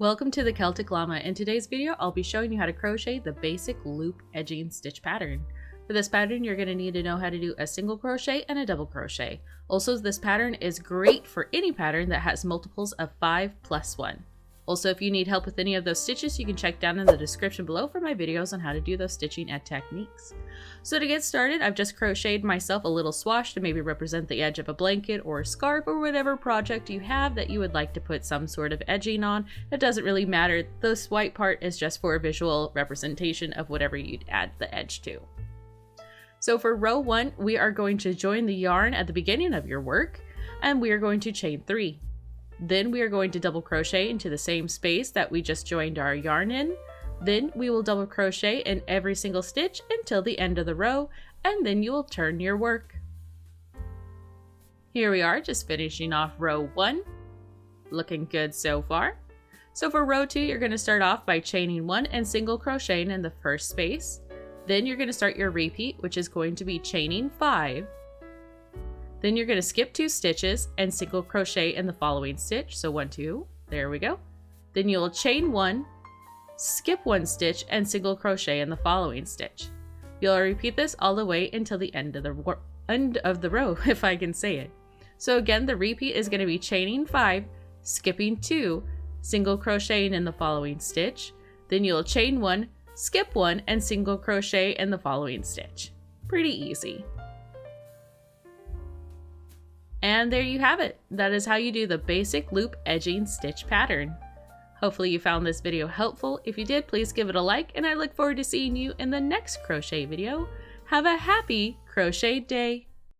Welcome to the Celtic Llama. In today's video, I'll be showing you how to crochet the basic loop edging stitch pattern. For this pattern, you're going to need to know how to do a single crochet and a double crochet. Also, this pattern is great for any pattern that has multiples of 5 plus 1. Also, if you need help with any of those stitches, you can check down in the description below for my videos on how to do those stitching and techniques. So to get started, I've just crocheted myself a little swash to maybe represent the edge of a blanket or a scarf or whatever project you have that you would like to put some sort of edging on. It doesn't really matter. This white part is just for a visual representation of whatever you'd add the edge to. So for row 1, we are going to join the yarn at the beginning of your work, and we are going to chain 3. Then we are going to double crochet into the same space that we just joined our yarn in. Then we will double crochet in every single stitch until the end of the row, and then you will turn your work. Here we are, just finishing off row 1. Looking good so far. So for row 2, you're going to start off by chaining 1 and single crocheting in the first space. Then you're going to start your repeat, which is going to be chaining 5. Then you're going to skip 2 stitches and single crochet in the following stitch. So 1, 2, there we go. Then you'll chain 1, skip 1 stitch and single crochet in the following stitch. You'll repeat this all the way until the end of the row, if I can say it. So again, the repeat is going to be chaining 5, skipping 2, single crocheting in the following stitch. Then you'll chain 1, skip 1 and single crochet in the following stitch. Pretty easy. And there you have it. That is how you do the basic loop edging stitch pattern. Hopefully you found this video helpful. If you did, please give it a like, and I look forward to seeing you in the next crochet video. Have a happy crochet day!